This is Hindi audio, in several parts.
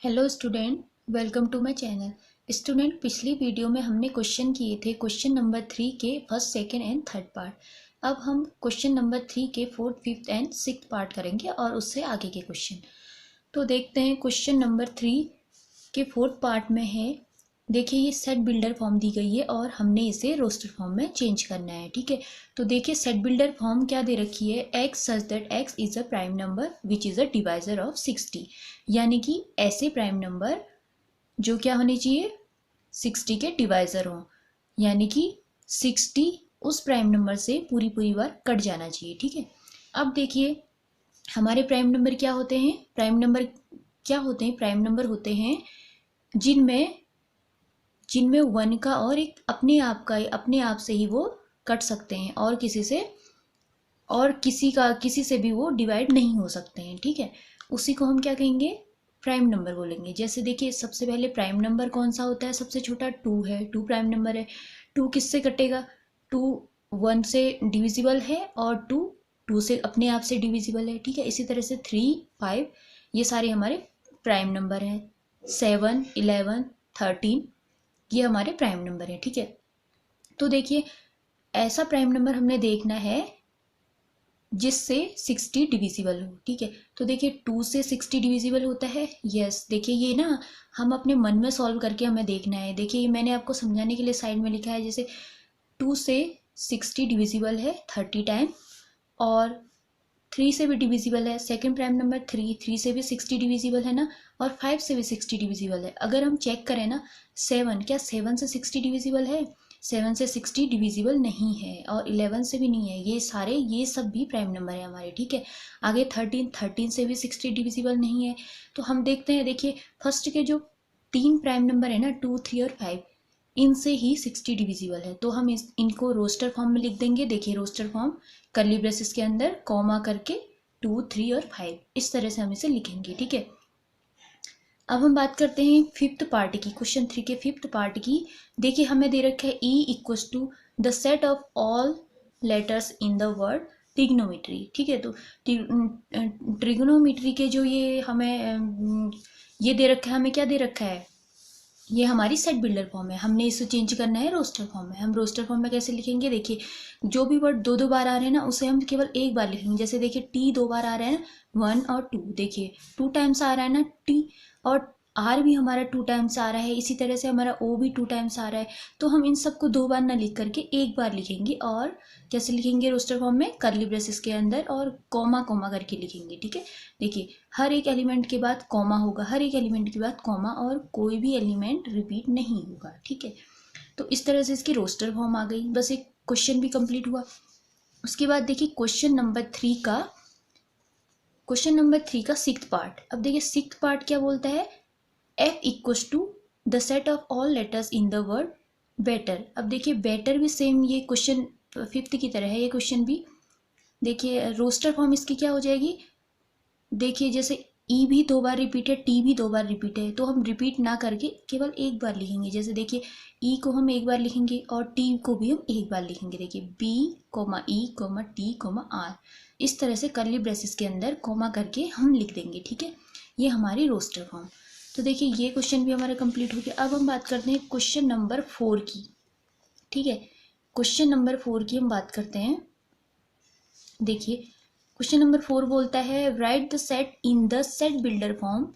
Hello student, welcome to my channel. Student, पिछली वीडियो में हमने क्वेश्चन किए थे क्वेश्चन नंबर 3 के first, second and third part. अब हम क्वेश्चन नंबर 3 के fourth, fifth and sixth part करेंगे और उससे आगे के क्वेश्चन। तो देखते हैं क्वेश्चन नंबर 3 के फोर्थ पार्ट में है। देखिए, ये सेट बिल्डर फॉर्म दी गई है और हमने इसे रोस्टर फॉर्म में चेंज करना है। ठीक है, तो देखिए सेट बिल्डर फॉर्म क्या दे रखी है, x such that x is a prime number which is a divisor of 60। यानी कि ऐसे प्राइम नंबर जो क्या होने चाहिए, 60 के डिवाइजर हो, यानी कि 60 उस प्राइम नंबर से पूरी पूरी बार कट जाना चाहिए। ठीक है, अब देखिए हमारे प्राइम नंबर क्या होते हैं। प्राइम नंबर क्या होते हैं? प्राइम नंबर होते हैं जिनमें जिनमें वन का और एक अपने आप से ही वो कट सकते हैं और किसी से भी वो डिवाइड नहीं हो सकते हैं। ठीक है, उसी को हम क्या कहेंगे, प्राइम नंबर बोलेंगे। जैसे देखिए सबसे पहले प्राइम नंबर कौन सा होता है, सबसे छोटा 2 है। 2 प्राइम नंबर है। 2 किससे कटेगा? 2 1 से डिविजिबल है और 2 2 से अपने आप से डिविजिबल है। ठीक है, इसी तरह से 3 5 ये सारे हमारे प्राइम नंबर हैं। 7 11 13 ये हमारे प्राइम नंबर हैं। ठीक है, तो देखिए ऐसा प्राइम नंबर हमने देखना है जिससे 60 डिविजिबल हो। ठीक है, तो देखिए 2 से 60 डिविजिबल होता है। यस, देखिए ये ना हम अपने मन में सॉल्व करके हमें देखना है। देखिए ये मैंने आपको समझाने के लिए साइड में लिखा है। जैसे 2 से 60 डिविजिबल है 30 टाइम, और 3 से भी डिविजिबल है। सेकंड प्राइम नंबर 3 से भी 60 डिविजिबल है ना, और 5 से भी 60 डिविजिबल है। अगर हम चेक करें ना, 7 क्या 7 से 60 डिविजिबल है? 7 से 60 डिविजिबल नहीं है, और 11 से भी नहीं है। ये सब भी प्राइम नंबर है हमारे। ठीक है, आगे 13 से भी 60 डिविजिबल नहीं है। तो हम देखते हैं, देखिए फर्स्ट के जो 3 प्राइम नंबर है ना, 2 3 और 5, इनसे ही 60 डिविजिबल है। तो हम इनको रोस्टर फॉर्म में लिख देंगे। देखिए रोस्टर फॉर्म, कर्ली ब्रेसेस के अंदर कॉमा करके 2 3 और 5, इस तरह से हम इसे लिखेंगे। ठीक है, अब हम बात करते हैं फिफ्थ पार्ट की, क्वेश्चन 3 के फिफ्थ पार्ट की। देखिए हमें दे रखा है E equals to the set of all letters in the word trigonometry. ठीक है, तो ट्रिग्नोमेट्री के जो ये हमें ये दे रखा है, हमें क्या दे रखा है, ये हमारी सेट बिल्डर फॉर्म है। हमने इसे चेंज करना है रोस्टर फॉर्म में। हम रोस्टर फॉर्म में कैसे लिखेंगे, देखिए जो भी वर्ड दो दो बार आ रहे हैं ना, उसे हम केवल एक बार लिखेंगे। जैसे देखिए टी 2 बार आ रहा है ना, 1 और 2, देखिए 2 टाइम्स आ रहा है ना टी, और आर भी हमारा 2 टाइम्स आ रहा है। इसी तरह से हमारा ओ भी 2 टाइम्स आ रहा है। तो हम इन सबको 2 बार ना लिख करके एक बार लिखेंगे। और कैसे लिखेंगे रोस्टर फॉर्म में, कर्ली ब्रेसेस के अंदर और कॉमा कॉमा करके लिखेंगे। ठीक है, देखिए हर एक एलिमेंट के बाद कॉमा होगा, हर एक एलिमेंट के बाद कॉमा, और कोई भी एलिमेंट रिपीट नहीं होगा। ठीक है, तो इस तरह से इसकी रोस्टर फॉर्म आ गई। बस एक क्वेश्चन भी कंप्लीट हुआ। उसके बाद देखिए क्वेश्चन नंबर थ्री का सिक्स्थ पार्ट। अब देखिए सिक्स्थ पार्ट क्या बोलता है, F equals to the set of all letters in the word better. अब देखिए बेटर भी सेम ये क्वेश्चन फिफ्थ की तरह है। ये क्वेश्चन भी देखिए रोस्टर फॉर्म इसकी क्या हो जाएगी, देखिए जैसे ई भी 2 बार रिपीट है, टी भी 2 बार रिपीट है, तो हम रिपीट ना करके केवल एक बार लिखेंगे। जैसे देखिए ई को हम एक बार लिखेंगे और टी को भी हम एक बार लिखेंगे। देखिए b comma e comma t comma r, इस तरह से कर्ली ब्रेसेस के अंदर कोमा करके हम लिख देंगे। ठीक है, ये हमारी रोस्टर फॉर्म। तो देखिए ये क्वेश्चन भी हमारा कंप्लीट हो गया। अब हम बात करते हैं क्वेश्चन नंबर 4 की। ठीक है, क्वेश्चन नंबर 4 की हम बात करते हैं। देखिए क्वेश्चन नंबर 4 बोलता है right the set in the set builder form,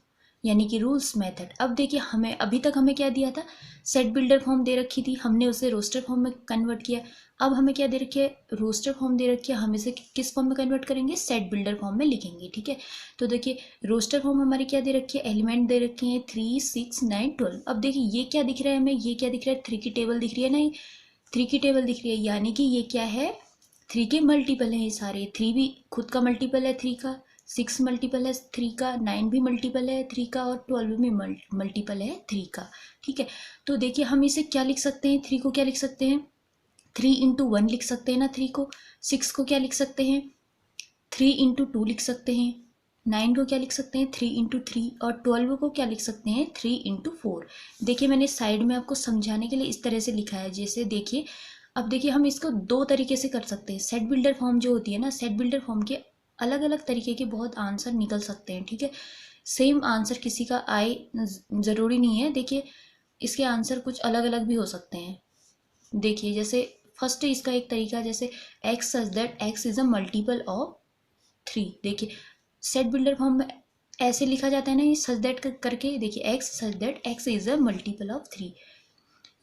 यानी कि रूल्स मेथड। अब देखिए हमें अभी तक हमें क्या दिया था, सेट बिल्डर फॉर्म दे रखी थी, हमने उसे रोस्टर फॉर्म में कन्वर्ट किया। अब हमें क्या दे रखी है, रोस्टर फॉर्म दे रखी है, हम इसे किस फॉर्म में कन्वर्ट करेंगे, सेट बिल्डर फॉर्म में लिखेंगे। ठीक है, तो देखिए रोस्टर फॉर्म हमारी क्या दे रखी है, एलिमेंट दे रखे हैं 3 6 9 12। अब देखिए ये क्या दिख रहा है हमें, ये क्या दिख रहा है, 3 की टेबल दिख रही है ना, 3 की टेबल दिख रही है, यानी कि ये क्या है, 3 के मल्टीपल हैं ये सारे। 3 भी खुद का मल्टीपल है 3 का, 6 मल्टीपल है 3 का, 9 भी मल्टीपल है 3 का, और 12 भी मल्टीपल है 3 का। ठीक है, तो देखिए हम इसे क्या लिख सकते हैं, 3 को क्या लिख सकते हैं, 3 इंटू 1 लिख सकते हैं ना 3 को। 6 को क्या लिख सकते हैं, 3 इंटू 2 लिख सकते हैं। 9 को क्या लिख सकते हैं, 3 इंटू 3, और 12 को क्या लिख सकते हैं, 3 इंटू 4। देखिए मैंने साइड में आपको समझाने के लिए इस तरह से लिखा है। जैसे देखिए अब देखिए हम इसको दो तरीके से कर सकते हैं। सेट बिल्डर फॉर्म जो होती है ना, सेट बिल्डर फॉर्म के अलग अलग तरीके के बहुत आंसर निकल सकते हैं, ठीक है। सेम आंसर किसी का आए ज़रूरी नहीं है। देखिए इसके आंसर कुछ अलग अलग भी हो सकते हैं। देखिए जैसे फर्स्ट इसका एक तरीका, जैसे x such that x is a multiple of 3। देखिए सेट बिल्डर फॉर्म में ऐसे लिखा जाता है ना, ये सच दैट करके। देखिए x such that x is a multiple of 3,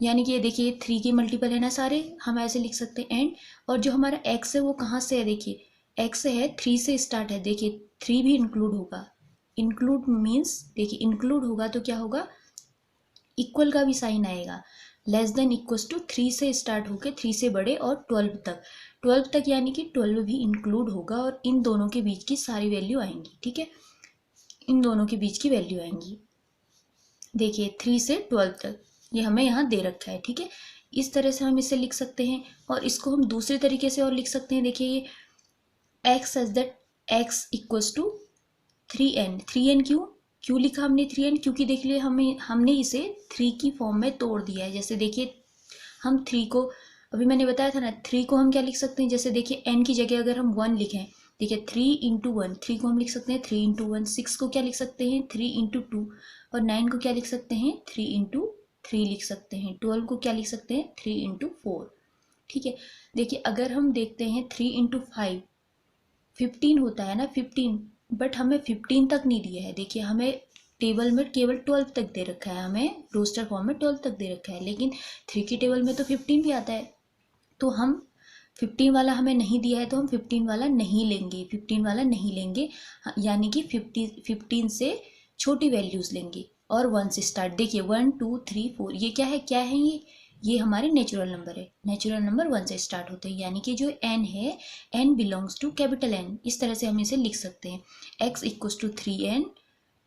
यानी कि ये देखिए 3 के मल्टीपल है ना सारे, हम ऐसे लिख सकते हैं। एंड और जो हमारा एक्स है वो कहाँ से है, देखिए एक्स है 3 से स्टार्ट है। देखिए 3 भी इंक्लूड होगा। इंक्लूड मीन्स देखिए इंक्लूड होगा तो क्या होगा, इक्वल का भी साइन आएगा। लेस देन इक्वल्स टू 3 से स्टार्ट होकर 3 से बड़े और 12 तक यानी कि 12 भी इंक्लूड होगा और इन दोनों के बीच की सारी वैल्यू आएंगी, ठीक है। इन दोनों के बीच की वैल्यू आएंगी। देखिए 3 से 12 तक ये हमें यहाँ दे रखा है, ठीक है। इस तरह से हम इसे लिख सकते हैं। और इसको हम दूसरे तरीके से और लिख सकते हैं। देखिए ये x such that x equals to 3n। 3n क्यों लिखा हमने 3n, क्योंकि देख लिए हमने इसे 3 की फॉर्म में तोड़ दिया है। जैसे देखिए हम 3 को, अभी मैंने बताया था ना, 3 को हम क्या लिख सकते हैं, जैसे देखिए n की जगह अगर हम 1 लिखें, देखिए 3 इंटू 1, 3 को हम लिख सकते हैं 3 इंटू 1। 6 को क्या लिख सकते हैं 3 इंटू 2। और 9 को क्या लिख सकते हैं 3 इंटू 3 लिख सकते हैं। 12 को क्या लिख सकते हैं 3 इंटू 4, ठीक है। देखिए अगर हम देखते हैं 3 इंटू 5 15 होता है ना, 15, बट हमें 15 तक नहीं दिया है। देखिए हमें टेबल में केवल 12 तक दे रखा है, हमें रोस्टर फॉर्म में 12 तक दे रखा है, लेकिन 3 की टेबल में तो 15 भी आता है। तो हम 15 वाला हमें नहीं दिया है तो हम 15 वाला नहीं लेंगे, 15 वाला नहीं लेंगे, यानी कि 15 से छोटी वैल्यूज़ लेंगे और 1 से स्टार्ट। देखिए 1 2 3 4 ये क्या है ये हमारे नेचुरल नंबर है। नेचुरल नंबर 1 से स्टार्ट होते हैं, यानी कि जो n है n belongs to capital N। इस तरह से हम इसे लिख सकते हैं x इक्वल्स टू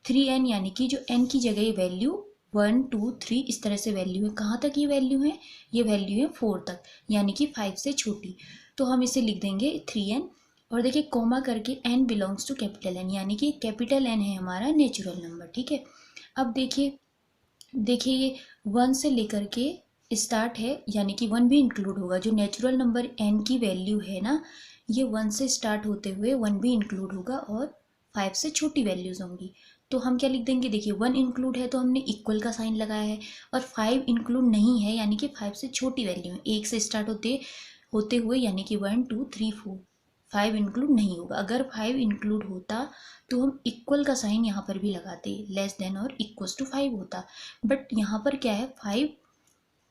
3n यानी कि जो n की जगह ये वैल्यू 1 2 3 इस तरह से वैल्यू है। कहाँ तक ये वैल्यू है, ये वैल्यू है 4 तक, यानी कि 5 से छोटी। तो हम इसे लिख देंगे 3n। और देखिए कोमा करके n belongs to capital N, यानी कि कैपिटल N है हमारा नेचुरल नंबर, ठीक है। अब देखिए ये 1 से लेकर के स्टार्ट है, यानी कि 1 भी इंक्लूड होगा। जो नेचुरल नंबर n की वैल्यू है ना, ये 1 से स्टार्ट होते हुए 1 भी इंक्लूड होगा और 5 से छोटी वैल्यूज होंगी। तो हम क्या लिख देंगे, देखिए 1 इंक्लूड है तो हमने इक्वल का साइन लगाया है, और 5 इंक्लूड नहीं है यानी कि 5 से छोटी वैल्यू है। 1 से स्टार्ट होते हुए यानी कि 1 2 3 4, 5 इंक्लूड नहीं होगा। अगर 5 इंक्लूड होता तो हम इक्वल का साइन यहाँ पर भी लगाते, लेस देन और इक्वल्स टू 5 होता। बट यहाँ पर क्या है, 5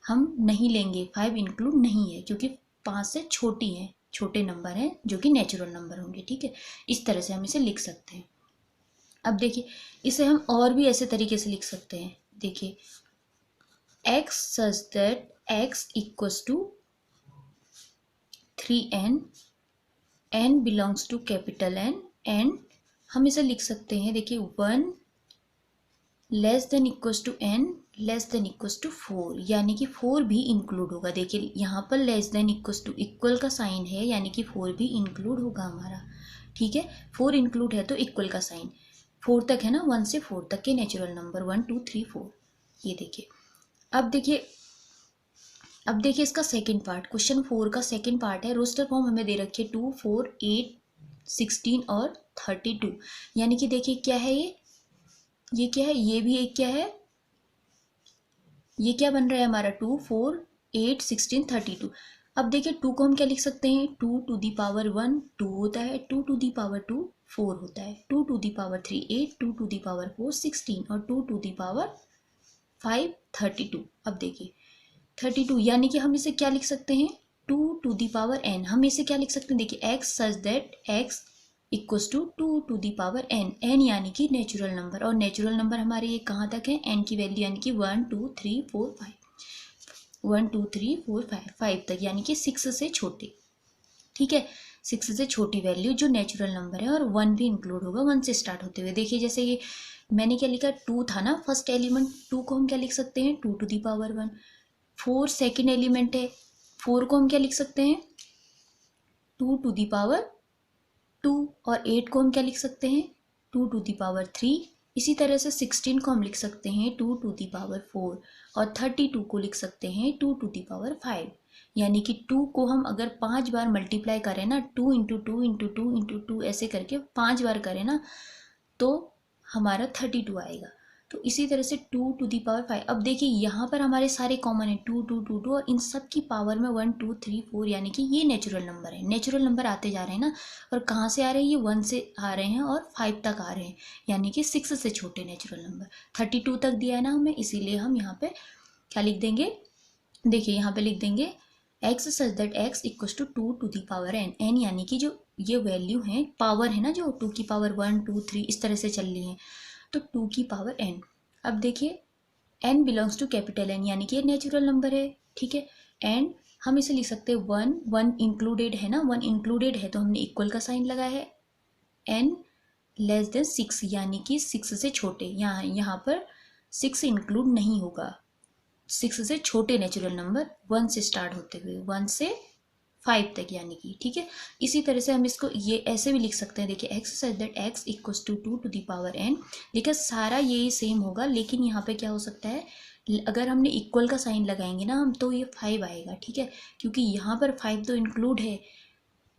हम नहीं लेंगे, 5 इंक्लूड नहीं है क्योंकि 5 से छोटी है, छोटे नंबर हैं जो कि नेचुरल नंबर होंगे, ठीक है। इस तरह से हम इसे लिख सकते हैं। अब देखिए इसे हम और भी ऐसे तरीके से लिख सकते हैं। देखिए x such that x equals to 3n, n belongs to capital N, and हम इसे लिख सकते हैं। देखिए 1 less than equals to n less than equals to 4, यानी कि 4 भी इंक्लूड होगा। देखिए यहाँ पर less than equals to equal का साइन है, यानी कि 4 भी इंक्लूड होगा हमारा, ठीक है। 4 इंक्लूड है तो इक्वल का साइन, 4 तक है ना, 1 से 4 तक के नेचुरल नंबर 1 2 3 4। ये देखिए अब देखिए इसका सेकंड पार्ट, क्वेश्चन 4 का सेकंड पार्ट है। रोस्टर फॉर्म हमें दे रखी है 2 4 8 16 और 32, यानी कि देखिए क्या है ये क्या है, ये भी एक क्या है, ये क्या बन रहा है हमारा 2 4 8 16 32। अब देखिए 2 को हम क्या लिख सकते हैं, 2 टू दी पावर 1 2 होता है, 2 टू दी पावर 2 4 होता है, 2 to the power 3 8, 2 to the power 4 16 और 2 टू दी पावर 5 32। अब देखिए 32 यानी कि हम इसे क्या लिख सकते हैं, 2 टू दी पावर n। हम इसे क्या लिख सकते हैं, देखिए x such that x equals to 2 to the power n यानी कि नेचुरल नंबर, और नेचुरल नंबर हमारे ये कहाँ तक है, n की वैल्यू यानी कि 1 2 3 4 5, 1 2 3 4 5 5 तक, यानी कि 6 से छोटे, ठीक है। 6 से छोटी वैल्यू जो नेचुरल नंबर है, और 1 भी इंक्लूड होगा 1 से स्टार्ट होते हुए। देखिए जैसे ये मैंने क्या लिखा, 2 था ना फर्स्ट एलिमेंट, 2 को हम क्या लिख सकते हैं 2 to the power 1। 4 second element है, 4 को हम क्या लिख सकते हैं 2 टू दी पावर 2, और 8 को हम क्या लिख सकते हैं 2 टू दी पावर 3। इसी तरह से 16 को हम लिख सकते हैं 2 टू दी पावर 4, और 32 को लिख सकते हैं 2 टू दी पावर 5। यानी कि 2 को हम अगर 5 बार मल्टीप्लाई करें ना, 2 इंटू 2 इंटू 2 इंटू 2 ऐसे करके 5 बार करें ना, तो हमारा 32 आएगा। तो इसी तरह से 2 टू दी पावर 5। अब देखिए यहाँ पर हमारे सारे कॉमन है, 2 2 2 2, और इन सब की पावर में 1 2 3 4, यानी कि ये नेचुरल नंबर है। नेचुरल नंबर आते जा रहे हैं ना, और कहाँ से आ रहे हैं, ये 1 से आ रहे हैं और 5 तक आ रहे हैं, यानी कि 6 से छोटे नेचुरल नंबर। 32 तक दिया है ना हमें, इसीलिए हम यहाँ पे क्या लिख देंगे, देखिए यहाँ पे लिख देंगे x such that x equal to 2 to the power n। n यानी कि जो ये वैल्यू है, पावर है ना, जो 2 की पावर 1 2 3 इस तरह से चल रही है, तो 2 की पावर n। अब देखिए n belongs to capital N, यानी कि ये नेचुरल नंबर है, ठीक है। एंड हम इसे लिख सकते हैं 1 1 इंक्लूडेड है ना, 1 इंक्लूडेड है तो हमने इक्वल का साइन लगाया है। n लेस देन 6, यानी कि 6 से छोटे, यहाँ पर 6 इंक्लूड नहीं होगा। 6 से छोटे नेचुरल नंबर 1 से स्टार्ट होते हुए 1 से 5 तक, यानी कि ठीक है। इसी तरह से हम इसको ये ऐसे भी लिख सकते हैं, देखिए x such that x equals to 2 to the power n। देखिए सारा यही सेम होगा, लेकिन यहाँ पे क्या हो सकता है, अगर हमने इक्वल का साइन लगाएंगे ना हम, तो ये 5 आएगा, ठीक है, क्योंकि यहाँ पर 5 तो इंक्लूड है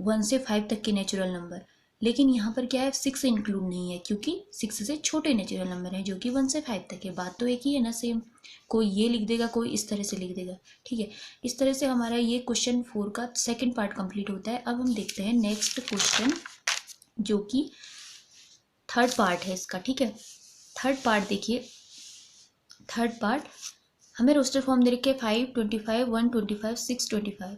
1 से 5 तक के नेचुरल नंबर, लेकिन यहाँ पर क्या है, 6 इंक्लूड नहीं है, क्योंकि 6 से छोटे नेचुरल नंबर है जो कि 1 से 5 तक है। बात तो एक ही है ना, सेम। कोई ये लिख देगा, कोई इस तरह से लिख देगा, ठीक है। इस तरह से हमारा ये क्वेश्चन 4 का सेकंड पार्ट कंप्लीट होता है। अब हम देखते हैं नेक्स्ट क्वेश्चन, जो कि थर्ड पार्ट है इसका, ठीक है। थर्ड पार्ट देखिए, थर्ड पार्ट हमें रोस्टर फॉर्म दे रखे 5 25 125 625।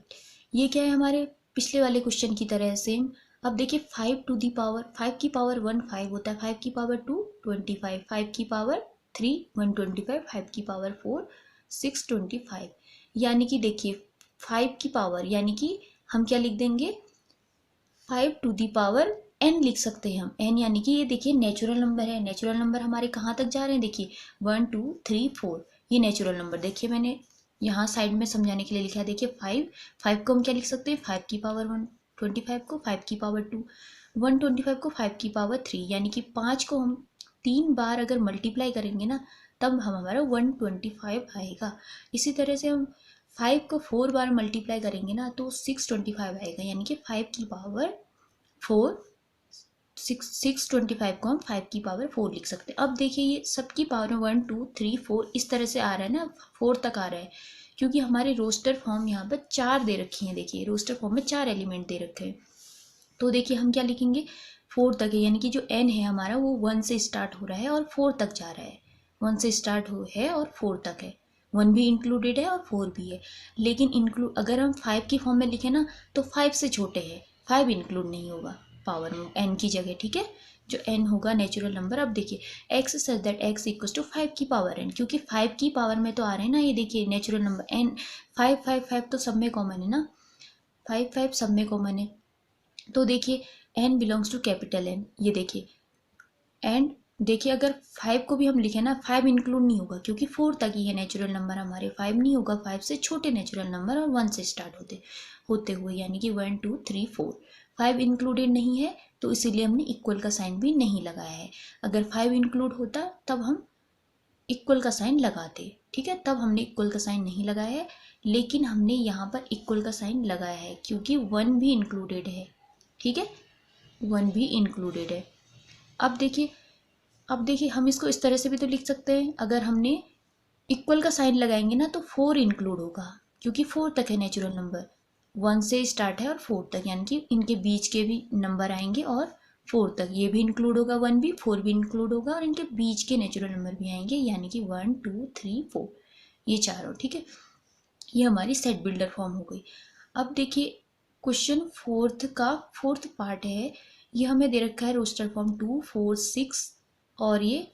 ये क्या है, हमारे पिछले वाले क्वेश्चन की तरह है, सेम। अब देखिए 5 टू दी पावर 5 की पावर 1 5 होता है, 5 की पावर 2 25, 5 की पावर 3 125, 5 की पावर 4 625। यानी कि देखिए 5 की पावर, यानी कि हम क्या लिख देंगे, 5 टू दी पावर n लिख सकते हैं हम, n यानी कि ये देखिए नेचुरल नंबर है। नेचुरल नंबर हमारे कहाँ तक जा रहे हैं, देखिए 1 2 3 4, ये नेचुरल नंबर। देखिए मैंने यहाँ साइड में समझाने के लिए लिखा है, देखिए 5 को हम क्या लिख सकते हैं, 5 की पावर 1 25 को 5 की पावर 2 125 को 5 की पावर 3, यानी कि 5 को हम 3 बार अगर मल्टीप्लाई करेंगे ना, तब हम हमारा 125 आएगा। इसी तरह से हम 5 को 4 बार मल्टीप्लाई करेंगे ना, तो 625 आएगा, यानी कि 5 की पावर 4 625 को हम 5 की पावर 4 लिख सकते हैं। अब देखिए ये सबकी पावर में 1 2 3 4 इस तरह से आ रहा है ना, 4 तक आ रहा है, क्योंकि हमारे रोस्टर फॉर्म यहाँ पर 4 दे रखी हैं। देखिए रोस्टर फॉर्म में 4 एलिमेंट दे रखे हैं, तो देखिए हम क्या लिखेंगे, 4 तक है, यानी कि जो n है हमारा वो 1 से स्टार्ट हो रहा है और 4 तक जा रहा है। 1 से स्टार्ट हो है और 4 तक है, 1 भी इंक्लूडेड है और 4 भी है। लेकिन इंक्लूड अगर हम 5 की फॉर्म में लिखें ना, तो 5 से छोटे है, 5 इंक्लूड नहीं होगा पावर में n की जगह, ठीक है, जो n होगा नेचुरल नंबर। अब देखिए x such that x equals to 5 की पावर n, क्योंकि 5 की पावर में तो आ रहे हैं ना, ये देखिए नेचुरल नंबर n 5 5 5 तो सब में कॉमन है ना, 5 5 सब में कॉमन है, तो देखिए n belongs to capital N। ये देखिए एंड देखिए अगर 5 को भी हम लिखें ना, 5 इंक्लूड नहीं होगा, क्योंकि 4 तक ही है नेचुरल नंबर हमारे, 5 नहीं होगा, 5 से छोटे नेचुरल नंबर और 1 से स्टार्ट होते हुए, यानी कि 1 2 3 4। 5 इंक्लूडेड नहीं है, तो इसीलिए हमने इक्वल का साइन भी नहीं लगाया है। अगर 5 इंक्लूड होता तब हम इक्वल का साइन लगाते, ठीक है, तब हमने इक्वल का साइन नहीं लगाया है, लेकिन हमने यहाँ पर इक्वल का साइन लगाया है, क्योंकि 1 भी इंक्लूडेड है, ठीक है, 1 भी इंक्लूडेड है। अब देखिए हम इसको इस तरह से भी तो लिख सकते हैं, अगर हमने इक्वल का साइन लगाएंगे ना, तो 4 इंक्लूड होगा, क्योंकि 4 तक है नेचुरल नंबर, 1 से स्टार्ट है और 4 तक, यानी कि इनके बीच के भी नंबर आएंगे और 4 तक ये भी इंक्लूड होगा, 1 भी 4 भी इंक्लूड होगा, और इनके बीच के नेचुरल नंबर भी आएंगे, यानी कि 1 2 3 4, ये चारों, ठीक है। ये हमारी सेट बिल्डर फॉर्म हो गई। अब देखिए क्वेश्चन फोर्थ पार्ट है, ये हमें दे रखा है रोस्टर फॉर्म 2 4 6, और ये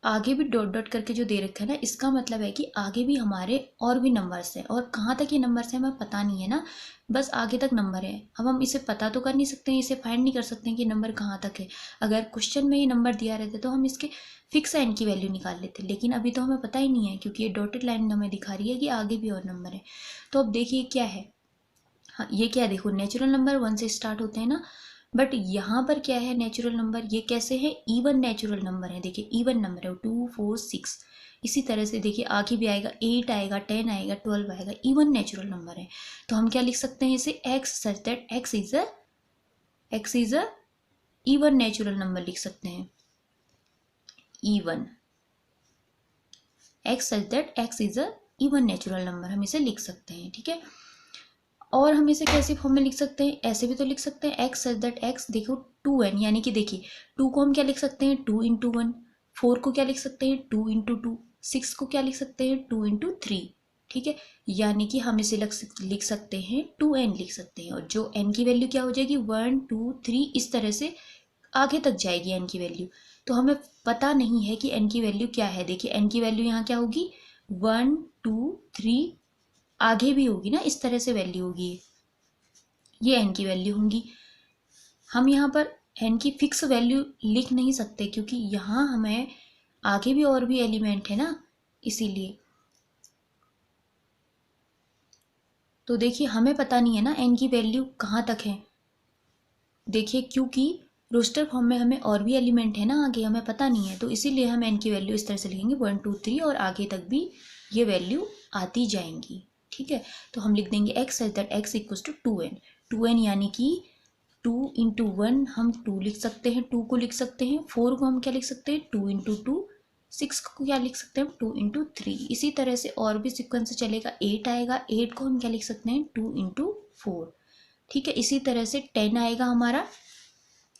आगे भी डॉट डॉट करके जो दे रखा है ना, इसका मतलब है कि आगे भी हमारे और भी नंबर्स हैं, और कहाँ तक ये नंबर्स हैं हमें पता नहीं है ना, बस आगे तक नंबर है। अब हम इसे पता तो कर नहीं सकते हैं, इसे फाइंड नहीं कर सकते हैं कि नंबर कहाँ तक है। अगर क्वेश्चन में ये नंबर दिया रहता तो हम इसके फिक्स n की वैल्यू निकाल लेते, लेकिन अभी तो हमें पता ही नहीं है, क्योंकि ये डॉटेड लाइन हमें दिखा रही है कि आगे भी और नंबर है। तो अब देखिए क्या है, हाँ ये क्या है, देखो नेचुरल नंबर 1 से स्टार्ट होते हैं ना, बट यहाँ पर क्या है नेचुरल नंबर, ये कैसे है, इवन नेचुरल नंबर है। देखिए इवन नंबर है 2 4 6। इसी तरह से देखिए आगे भी आएगा 8 आएगा 10 आएगा 12 आएगा, इवन नेचुरल नंबर है। तो हम क्या लिख सकते हैं इसे x such that x is a even natural number लिख सकते हैं। Even x such that x is a even natural number हम इसे लिख सकते हैं। ठीक है, और हम इसे कैसे फॉर्म में लिख सकते हैं, ऐसे भी तो लिख सकते हैं x सच दैट x, देखो 2n, यानी कि देखिए 2 को हम क्या लिख सकते हैं 2 इंटू 1, 4 को क्या लिख सकते हैं 2 इंटू 2, 6 को क्या लिख सकते हैं 2 इंटू 3। ठीक है, यानी कि हम इसे लिख सकते हैं 2n लिख सकते हैं, और जो n की वैल्यू क्या हो जाएगी 1 2 3, इस तरह से आगे तक जाएगी n की वैल्यू। तो हमें पता नहीं है कि n की वैल्यू क्या है। देखिए n की वैल्यू यहाँ क्या होगी 1 2 3, आगे भी होगी ना, इस तरह से वैल्यू होगी, ये n की वैल्यू होंगी। हम यहाँ पर n की फिक्स वैल्यू लिख नहीं सकते क्योंकि यहाँ हमें आगे भी और भी एलिमेंट है ना, इसीलिए। तो देखिए हमें पता नहीं है ना n की वैल्यू कहाँ तक है। देखिए क्योंकि रोस्टर फॉर्म में हमें और भी एलिमेंट है ना आगे, हमें पता नहीं है, तो इसीलिए हम n की वैल्यू इस तरह से लिखेंगे 1 2 3, और आगे तक भी ये वैल्यू आती जाएंगी। ठीक है, तो हम लिख देंगे x such that x equal to 2n, यानी कि 2 इंटू 1 हम 2 लिख सकते हैं, 2 को लिख सकते हैं, 4 को हम क्या लिख सकते हैं 2 इंटू 2, 6 को क्या लिख सकते हैं 2 इंटू 3। इसी तरह से और भी सिक्वेंस से चलेगा, 8 आएगा, 8 को हम क्या लिख सकते हैं 2 इंटू 4। ठीक है, इसी तरह से 10 आएगा हमारा,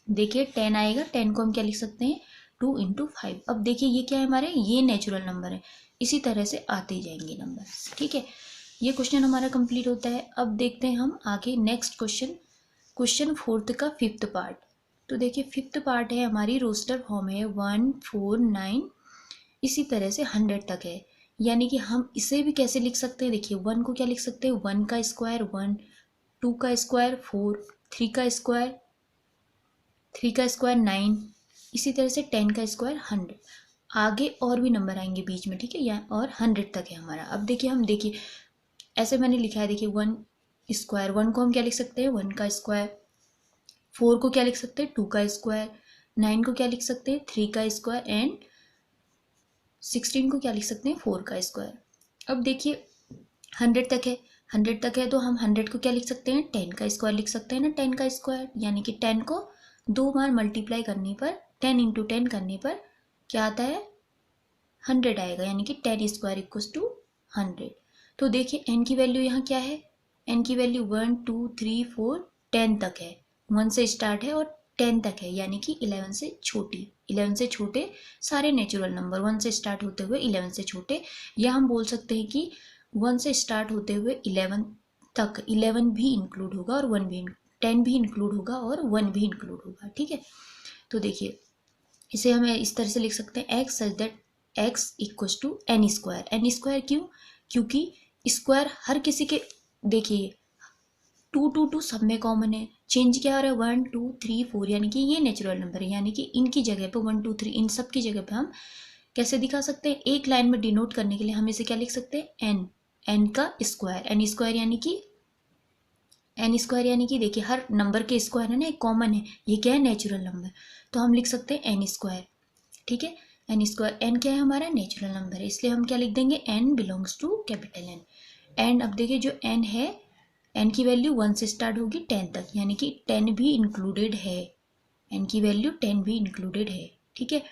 देखिए 10 आएगा, 10 को हम क्या लिख सकते हैं 2 इंटू 5। अब देखिए ये क्या है हमारे, ये नेचुरल नंबर है, इसी तरह से आते जाएंगे नंबर। ठीक है, ये क्वेश्चन हमारा कंप्लीट होता है। अब देखते हैं हम आगे नेक्स्ट क्वेश्चन, क्वेश्चन 4 का 5th पार्ट। तो देखिए 5th पार्ट है हमारी रोस्टर फॉर्म है 1 4 9, इसी तरह से 100 तक है। यानी कि हम इसे भी कैसे लिख सकते हैं, देखिए 1 को क्या लिख सकते हैं 1 का स्क्वायर 1, 2 का स्क्वायर 4, 3 का स्क्वायर 9, इसी तरह से 10 का स्क्वायर 100, आगे और भी नंबर आएंगे बीच में। ठीक है, या और 100 तक है हमारा। अब देखिए हम देखिए ऐसे मैंने लिखा है, देखिए 1 स्क्वायर, 1 को हम क्या लिख सकते हैं 1 का स्क्वायर, 4 को क्या लिख सकते हैं 2 का स्क्वायर, 9 को क्या लिख सकते हैं 3 का स्क्वायर, एंड 16 को क्या लिख सकते हैं 4 का स्क्वायर। अब देखिए 100 तक है, 100 तक है तो हम 100 को क्या लिख सकते हैं 10 का स्क्वायर लिख सकते हैं ना, 10 का स्क्वायर, यानी कि 10 को 2 बार मल्टीप्लाई करने पर 10 इंटू 10 करने पर क्या आता है 100 आएगा, यानी कि 10 स्क्वायर इक्वल्स टू 100। तो देखिए n की वैल्यू यहाँ क्या है, n की वैल्यू 1 2 3 4 10 तक है, 1 से स्टार्ट है और 10 तक है, यानी कि 11 से छोटी, 11 से छोटे सारे नेचुरल नंबर 1 से स्टार्ट होते हुए 11 से छोटे, या हम बोल सकते हैं कि 1 से स्टार्ट होते हुए 11 तक 11 भी इंक्लूड होगा और 1 भी, 10 भी इंक्लूड होगा और 1 भी इंक्लूड होगा। ठीक है, तो देखिए इसे हमें इस तरह से लिख सकते हैं x such that x equals to n square. N square क्यों, क्योंकि स्क्वायर हर किसी के, देखिए 2 2 2 सब में कॉमन है, चेंज क्या हो रहा है 1 2 3 4, यानी कि ये नेचुरल नंबर है, यानी कि इनकी जगह पे 1 2 3 इन सब की जगह पे हम कैसे दिखा सकते हैं, एक लाइन में डिनोट करने के लिए हम इसे क्या लिख सकते हैं n का स्क्वायर, n स्क्वायर यानी कि देखिए हर नंबर के स्क्वायर है ना, एक कॉमन है, ये क्या है नेचुरल नंबर, तो हम लिख सकते हैं n स्क्वायर। ठीक है, n स्क्वायर, n क्या है हमारा नेचुरल नंबर है, इसलिए हम क्या लिख देंगे n belongs to capital N। And अब देखिए जो n है, n की वैल्यू 1 से स्टार्ट होगी 10 तक, यानी कि 10 भी इंक्लूडेड है, n की वैल्यू 10 भी इंक्लूडेड है। ठीक है,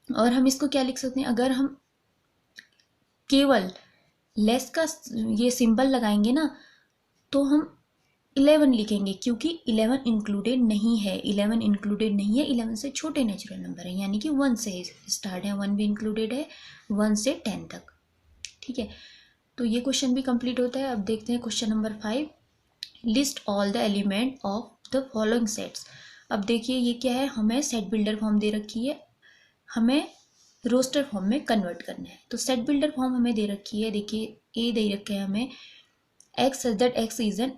और हम इसको क्या लिख सकते हैं, अगर हम केवल लेस का ये सिंबल लगाएंगे ना तो हम 11 लिखेंगे, क्योंकि 11 इंक्लूडेड नहीं है, 11 इंक्लूडेड नहीं है, 11 से छोटे नेचुरल नंबर है, यानी कि 1 से स्टार्ट है, 1 भी इंक्लूडेड है 1 से 10 तक। ठीक है, तो ये क्वेश्चन भी कंप्लीट होता है। अब देखते हैं question number 5, list all the element of the following sets. अब देखिए ये क्या है, हमें सेट बिल्डर फॉर्म दे रखी है, हमें रोस्टर फॉर्म में कन्वर्ट करना है। तो सेट बिल्डर फॉर्म हमें दे रखी है, देखिए ए दे रखे है हमें x such that x is N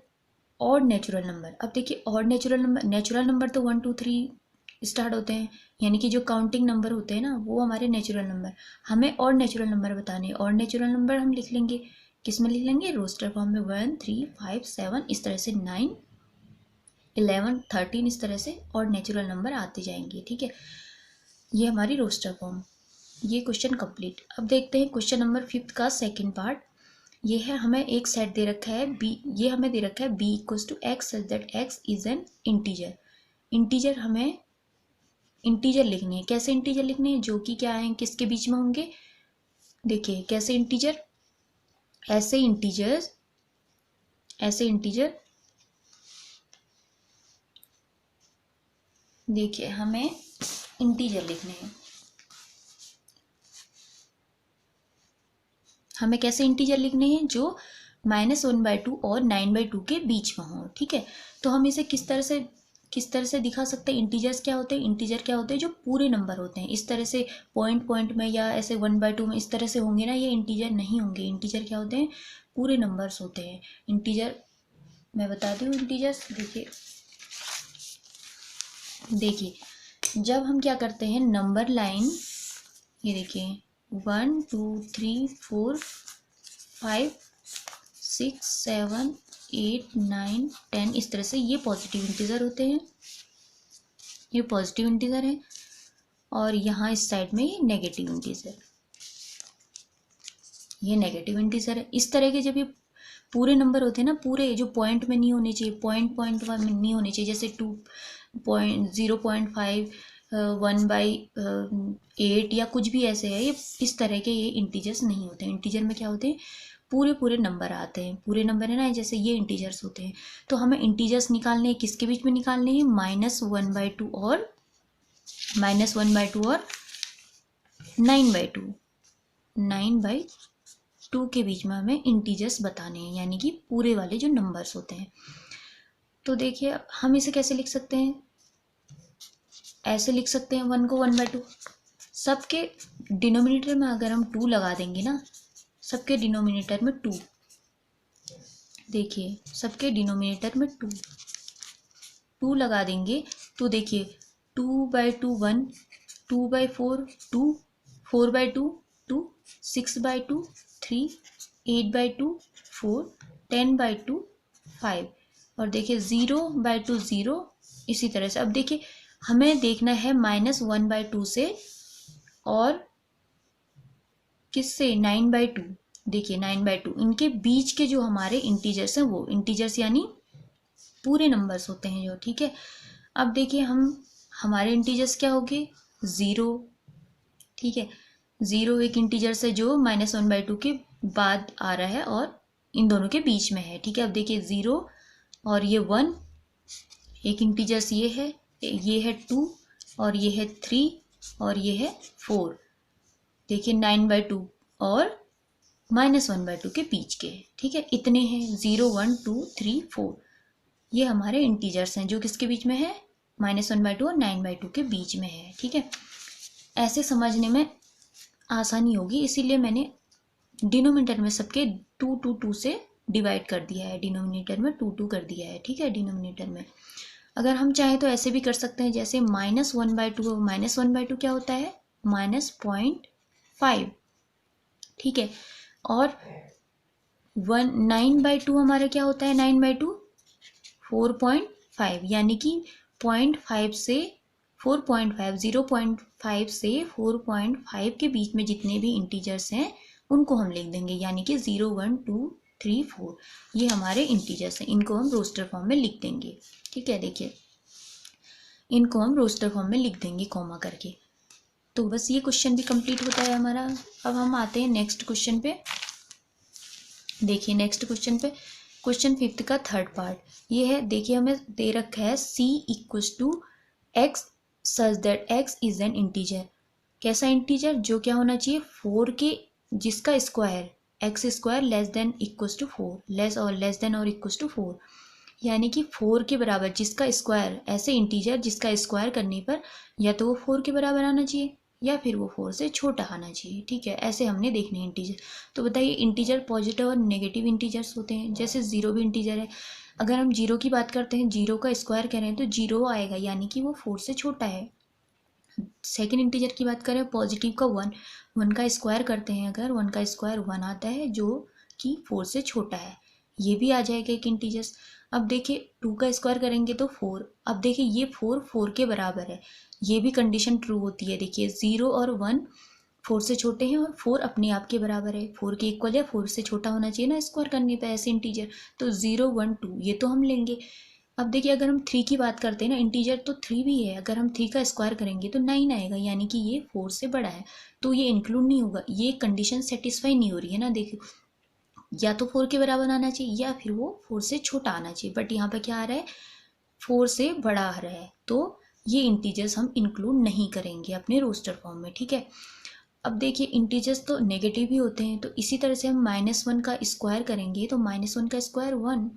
odd natural number. अब देखिए ऑड नेचुरल नंबर तो 1 2 3 स्टार्ट होते हैं, यानी कि जो काउंटिंग नंबर होते हैं ना वो हमारे नेचुरल नंबर, हमें ऑड नेचुरल नंबर बताने हैं। ऑड नेचुरल नंबर हम लिख लेंगे, किस में लिख लेंगे रोस्टर फॉर्म में 1 3 5 7, इस तरह से 9 11, 13 इस तरह से और नेचुरल नंबर आते जाएंगे। ठीक है, ये हमारी रोस्टर फॉर्म। ये क्वेश्चन कंप्लीट। अब देखते हैं क्वेश्चन नंबर 5 का सेकंड पार्ट। ये है, हमें एक सेट दे रखा है बी, ये हमें दे रखा है B equals to x such that x is an integer. Integer हमें इंटीजर लिखने हैं। कैसे इंटीजर लिखने हैं? जो कि क्या है, किसके बीच में होंगे? देखिए कैसे इंटीजर, ऐसे इंटीजर देखिए हमें इंटीजर लिखने हैं। हमें कैसे इंटीजर लिखने हैं? जो -1/2 और 9/2 के बीच में हो। ठीक है, तो हम इसे किस तरह से दिखा सकते हैं? इंटीजर्स क्या होते हैं? इंटीजर क्या होते हैं? जो पूरे नंबर होते हैं। इस तरह से पॉइंट में या ऐसे 1/2 में इस तरह से होंगे ना, ये इंटीजर नहीं होंगे। इंटीजर क्या होते हैं? पूरे नंबर्स होते हैं इंटीजर। मैं बता दूँ इंटीजर्स, देखिए जब हम क्या करते हैं, नंबर लाइन, ये देखिए 1 2 3 4 5 6 7 8 9 10 इस तरह से ये पॉजिटिव इंटीजर होते हैं, ये पॉजिटिव इंटीजर है। और यहाँ इस साइड में ये नेगेटिव इंटीजर, ये नेगेटिव इंटीजर है। इस तरह के जब ये पूरे नंबर होते हैं ना, पूरे जो पॉइंट में नहीं होने चाहिए, पॉइंट में नहीं होने चाहिए, जैसे 0.5 1/8 या कुछ भी ऐसे है, ये इस तरह के ये इंटीजर्स नहीं होते हैं। इंटीजर में क्या होते हैं? पूरे नंबर आते हैं। पूरे नंबर है ना, जैसे ये इंटीजर्स होते हैं। तो हमें इंटीजर्स निकालने हैं, किसके बीच में निकालने हैं? -1/2 और 9/2 के बीच में हमें इंटीजर्स बताने हैं, यानी कि पूरे वाले जो नंबर्स होते हैं। तो देखिए हम इसे कैसे लिख सकते हैं? ऐसे लिख सकते हैं 1 को 1/2। सबके डिनोमिनेटर में अगर हम 2 लगा देंगे ना, सबके डिनोमिनेटर में 2, देखिए सबके डिनोमिनेटर में 2 लगा देंगे तो देखिए 2/2 1, 2/4 2, 4/2 2, 6/2 3, 8/2 4, 10/2 5 और देखिए 0/2 0। इसी तरह से अब देखिए हमें देखना है -1/2 से और किससे? 9/2। देखिए 9/2 इनके बीच के जो हमारे इंटीजर्स हैं, वो इंटीजर्स यानी पूरे नंबर्स होते हैं जो। ठीक है, अब देखिए हमारे इंटीजर्स क्या हो गए? 0। ठीक है, 0 एक इंटीजर्स है जो -1/2 के बाद आ रहा है और इन दोनों के बीच में है। ठीक है, अब देखिए 0 और ये 1, एक इंटीजर्स ये है 2 और ये है 3 और ये है 4। देखिए 9/2 और -1/2 के बीच के। ठीक है, इतने हैं 0 1 2 3 4, ये हमारे इंटीजर्स हैं जो किसके बीच में है? -1/2 और 9/2 के बीच में है। ठीक है, ऐसे समझने में आसानी होगी, इसीलिए मैंने डिनोमिनेटर में सबके 2 2 2 से डिवाइड कर दिया है, डिनोमिनेटर में 2 2 कर दिया है। ठीक है, डिनोमिनेटर में अगर हम चाहें तो ऐसे भी कर सकते हैं, जैसे -1/2, -1/2 क्या होता है? -0.5। ठीक है, और 9/2 हमारा क्या होता है? 9/2 4.5, यानी कि 0.5 से 4.5, 0.5 से 4.5 के बीच में जितने भी इंटीजर्स हैं उनको हम लिख देंगे, यानी कि 0 1 2 3 4, ये हमारे इंटीजर्स हैं। इनको हम रोस्टर फॉर्म में लिख देंगे। ठीक है, देखिए इनको हम रोस्टर फॉर्म में लिख देंगे कॉमा करके। तो बस ये क्वेश्चन भी कंप्लीट होता है हमारा। अब हम आते हैं नेक्स्ट क्वेश्चन पे। देखिए नेक्स्ट क्वेश्चन पे, क्वेश्चन 5 का थर्ड पार्ट ये है। देखिए हमें दे रखा है c equals to x such that x is an integer. कैसा इंटीजर? जो क्या होना चाहिए? 4 के, जिसका square x² less than equals to 4, less than और इक्वल्स टू 4, यानी कि 4 के बराबर जिसका स्क्वायर, ऐसे इंटीजर जिसका स्क्वायर करने पर या तो वो 4 के बराबर आना चाहिए या फिर वो 4 से छोटा आना चाहिए। ठीक है, ऐसे हमने देखने इंटीजर। तो बताइए इंटीजर पॉजिटिव और नेगेटिव इंटीजर्स होते हैं, जैसे 0 भी इंटीजर है। अगर हम 0 की बात करते हैं, 0 का स्क्वायर करें तो 0 आएगा, यानी कि वो 4 से छोटा है। सेकेंड इंटीजर की बात करें पॉजिटिव का 1 का स्क्वायर करते हैं, अगर 1 का स्क्वायर 1 आता है जो कि 4 से छोटा है, ये भी आ जाएगा एक इंटीजर्स। अब देखिए 2 का स्क्वायर करेंगे तो 4। अब देखिए ये 4 के बराबर है, ये भी कंडीशन ट्रू होती है। देखिए 0 और 1 4 से छोटे हैं और 4 अपने आप के बराबर है, 4 के इक्वल है, 4 से छोटा होना चाहिए ना स्क्वायर करने पे ऐसे इंटीजर। तो 0 1 2 ये तो हम लेंगे। अब देखिए अगर हम 3 की बात करते हैं ना, इंटीजर तो 3 भी है, अगर हम 3 का स्क्वायर करेंगे तो 9 आएगा, यानी कि ये 4 से बड़ा है, तो ये इंक्लूड नहीं होगा। ये कंडीशन सेटिस्फाई नहीं हो रही है ना। देखिए या तो 4 के बराबर आना चाहिए या फिर वो 4 से छोटा आना चाहिए, बट यहाँ पे क्या आ रहा है, 4 से बड़ा आ रहा है, तो ये इंटीजर्स हम इंक्लूड नहीं करेंगे अपने रोस्टर फॉर्म में, ठीक है। अब देखिए इंटीजर्स तो नेगेटिव भी होते हैं, तो इसी तरह से हम -1 का स्क्वायर करेंगे तो -1 का स्क्वायर 1,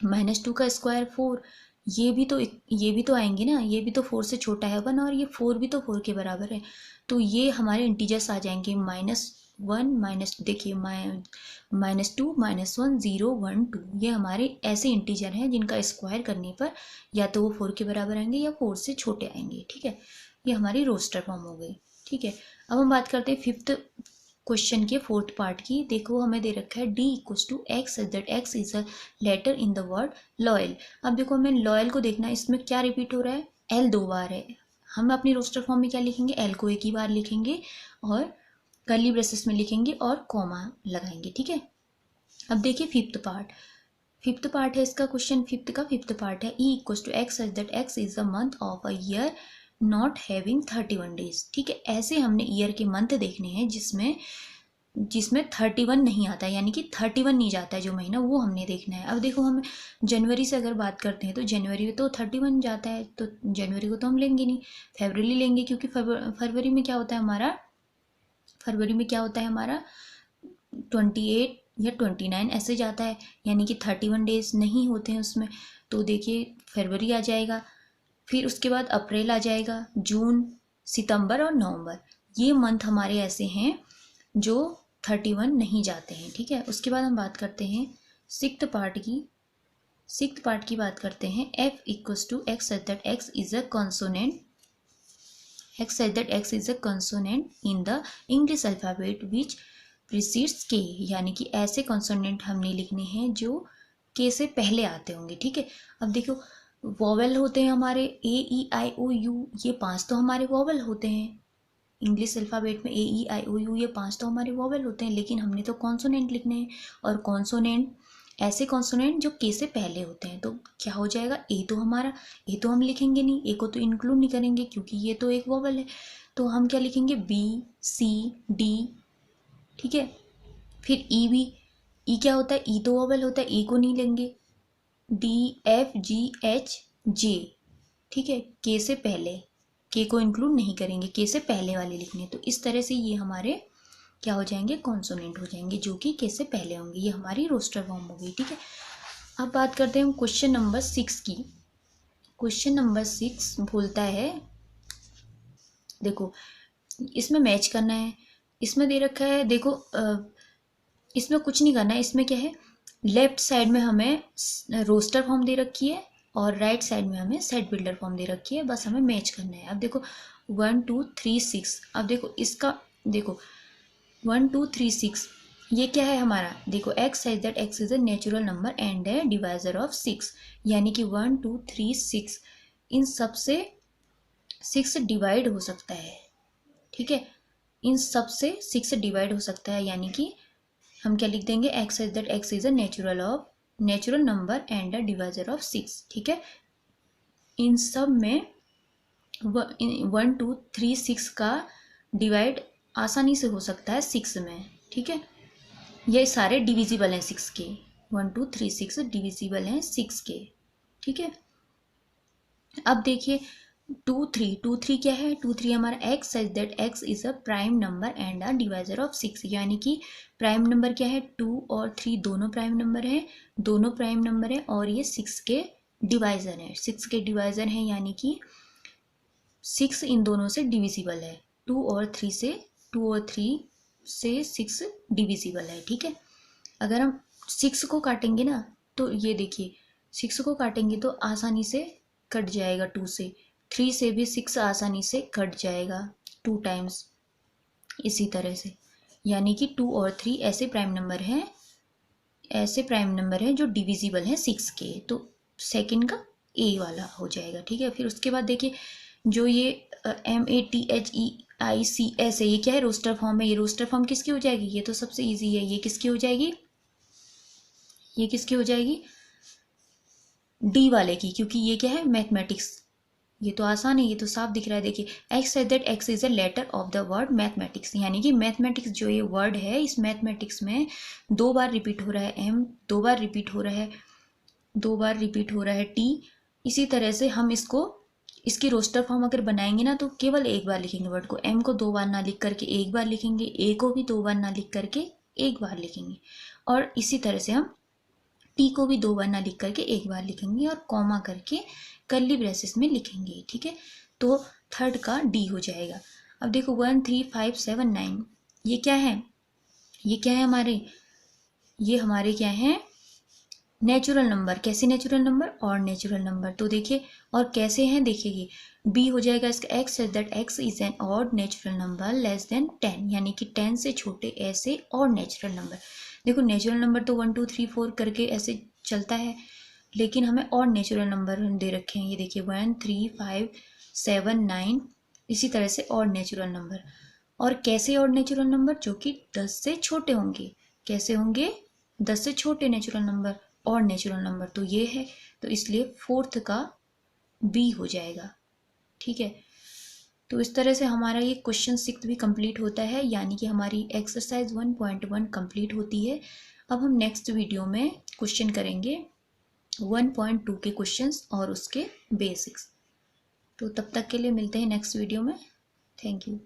-2 का स्क्वायर 4, ये भी तो आएंगे ना, ये भी तो 4 से छोटा है 1, और ये 4 भी तो 4 के बराबर है, तो ये हमारे इंटीजर्स आ जाएंगे -1 माइनस, देखिए -2 -1 0 1 2, ये हमारे ऐसे इंटीजर हैं जिनका स्क्वायर करने पर या तो वो 4 के बराबर आएंगे या 4 से छोटे आएंगे, ठीक है। ये हमारी रोस्टर फॉर्म हो गई, ठीक है। अब हम बात करते हैं 5th क्वेश्चन के 4th पार्ट की। देखो हमें दे रखा है D = x such that x is a letter in the word loyal. अब देखो हमें लॉयल को देखना है, इसमें क्या रिपीट हो रहा है, L 2 बार है। हम अपनी रोस्टर फॉर्म में क्या लिखेंगे, L को एक ही बार लिखेंगे और कर्ली ब्रेसेस में लिखेंगे और कॉमा लगाएंगे, ठीक है। अब देखिए 5th पार्ट है इसका क्वेश्चन, 5th पार्ट है E = x such that x is the month of a year not having 31 days, ठीक है। ऐसे हमने ईयर के मंथ देखने हैं जिसमें 31 नहीं आता है, यानी कि 31 नहीं जाता है जो महीना, वो हमने देखना है। अब देखो हम जनवरी से अगर बात करते हैं तो जनवरी में तो 31 जाता है, तो जनवरी को तो हम लेंगे नहीं, फरवरी लेंगे, क्योंकि फरवरी में क्या होता है हमारा, 28 या 29 ऐसे जाता है, यानी कि 31 डेज नहीं होते हैं उसमें। तो देखिए फरवरी आ जाएगा, फिर उसके बाद अप्रैल आ जाएगा, जून, सितंबर और नवंबर, ये मंथ हमारे ऐसे हैं जो 31 नहीं जाते हैं, ठीक है। उसके बाद हम बात करते हैं 6th पार्ट की। 6th पार्ट की बात करते हैं F = x such that x is a consonant, x such that x is a consonant in the English alphabet which precedes K, यानी कि ऐसे कॉन्सोनेंट हमने लिखने हैं जो K से पहले आते होंगे, ठीक है। अब देखो वॉवेल होते हैं हमारे A E I O U, ये 5 तो हमारे वॉवेल होते हैं इंग्लिश अल्फ़ाबेट में, A E I O U ये 5 तो हमारे वॉवेल होते हैं, लेकिन हमने तो कॉन्सोनेंट लिखने हैं, और कॉन्सोनेंट ऐसे कॉन्सोनेंट जो के से पहले होते हैं, तो क्या हो जाएगा, ए तो हम लिखेंगे नहीं, ए को तो इंक्लूड नहीं करेंगे क्योंकि ये तो एक वॉवेल है, तो हम क्या लिखेंगे B C D, ठीक है। फिर ई क्या होता है, ई तो वॉवेल होता है, ई को नहीं लेंगे, D F G H J, ठीक है, के से पहले, के को इंक्लूड नहीं करेंगे, के से पहले वाले लिखने। तो इस तरह से ये हमारे क्या हो जाएंगे, कॉन्सोनेंट हो जाएंगे जो कि के से पहले होंगे, ये हमारी रोस्टर फॉर्म हो गई, ठीक है। अब बात करते हैं हम क्वेश्चन नंबर 6 की। क्वेश्चन नंबर 6 बोलता है, देखो इसमें मैच करना है, इसमें दे रखा है, देखो इसमें कुछ नहीं करना है, इसमें क्या है, लेफ्ट साइड में हमें रोस्टर फॉर्म दे रखी है और राइट साइड में हमें सेट बिल्डर फॉर्म दे रखी है, बस हमें मैच करना है। अब देखो 1 2 3 6, अब देखो इसका, देखो 1 2 3 6 ये क्या है हमारा, देखो x says that x is a natural number and a divisor of 6, यानी कि 1 2 3 6 इन सब से 6 डिवाइड हो सकता है, ठीक है, इन सब से 6 डिवाइड हो सकता है, यानी कि हम क्या लिख देंगे, x says that x is a natural number and a divisor of 6, ठीक है। इन सब में 1 2 3 6 का डिवाइड आसानी से हो सकता है 6 में, ठीक है। ये सारे डिविजिबल हैं 6 के, 1 2 3 6 डिविजिबल हैं 6 के, ठीक है। अब देखिए 2 3 क्या है, 2 3 हमारा x such that x is a prime number and a divisor of 6, यानी कि प्राइम नंबर क्या है, 2 और 3 दोनों प्राइम नंबर है और ये 6 के डिवाइजर हैं, 6 के डिवाइजर हैं, यानी कि 6 इन दोनों से डिविजिबल है, 2 और 3 से 6 डिविजिबल है, ठीक है। अगर हम 6 को काटेंगे ना, तो ये देखिए 6 को काटेंगे तो आसानी से कट जाएगा 2 से, 3 से भी 6 आसानी से कट जाएगा 2 टाइम्स, इसी तरह से, यानी कि 2 और 3 ऐसे प्राइम नंबर हैं ऐसे प्राइम नंबर हैं जो डिविजिबल हैं 6 के, तो सेकंड का ए वाला हो जाएगा, ठीक है। फिर उसके बाद देखिए जो ये MATHEICS है, ये क्या है, रोस्टर फॉर्म है। ये रोस्टर फॉर्म किसकी हो जाएगी, ये तो सबसे इजी है, ये किसकी हो जाएगी, ये किसकी हो जाएगी, डी वाले की, क्योंकि ये क्या है, मैथमेटिक्स। ये तो आसान है, ये तो साफ दिख रहा है। देखिए x says that x is a letter of the word mathematics, यानी कि मैथमेटिक्स जो ये वर्ड है, इस मैथमेटिक्स में 2 बार रिपीट हो रहा है एम, 2 बार रिपीट हो रहा है, 2 बार रिपीट हो रहा है टी। इसी तरह से हम इसको, इसकी रोस्टर फॉर्म अगर बनाएंगे ना, तो केवल एक बार लिखेंगे वर्ड को, एम को 2 बार ना लिख करके एक बार लिखेंगे, ए को भी 2 बार ना लिख करके एक बार लिखेंगे, और इसी तरह से हम टी को भी 2 बार ना लिख करके एक बार लिखेंगे, और कॉमा करके कर्ली ब्रेसेस में लिखेंगे, ठीक है। तो थर्ड का डी हो जाएगा। अब देखो 1 3 5 7 9, ये क्या है, ये क्या है हमारे, ये हमारे क्या है, नेचुरल नंबर। कैसे नेचुरल नंबर, और नेचुरल नंबर। तो देखिए और कैसे हैं, देखिए बी हो जाएगा इसका, x says that x is N odd natural number less than 10, यानी कि 10 से छोटे ऐसे और नेचुरल नंबर। देखो नेचुरल नंबर तो 1 2 3 4 करके ऐसे चलता है, लेकिन हमें और नेचुरल नंबर दे रखे हैं, ये देखिए 1 3 5 7 9, इसी तरह से और नेचुरल नंबर। और कैसे और नेचुरल नंबर, जो कि 10 से छोटे होंगे। कैसे होंगे, 10 से छोटे नेचुरल नंबर और नेचुरल नंबर, तो ये है, तो इसलिए फोर्थ का बी हो जाएगा, ठीक है। तो इस तरह से हमारा ये क्वेश्चन 6 भी कंप्लीट होता है, यानी कि हमारी एक्सरसाइज 1.1 कंप्लीट होती है। अब हम नेक्स्ट वीडियो में क्वेश्चन करेंगे 1.2 के क्वेश्चंस और उसके बेसिक्स। तो तब तक के लिए मिलते हैं नेक्स्ट वीडियो में। Thank you.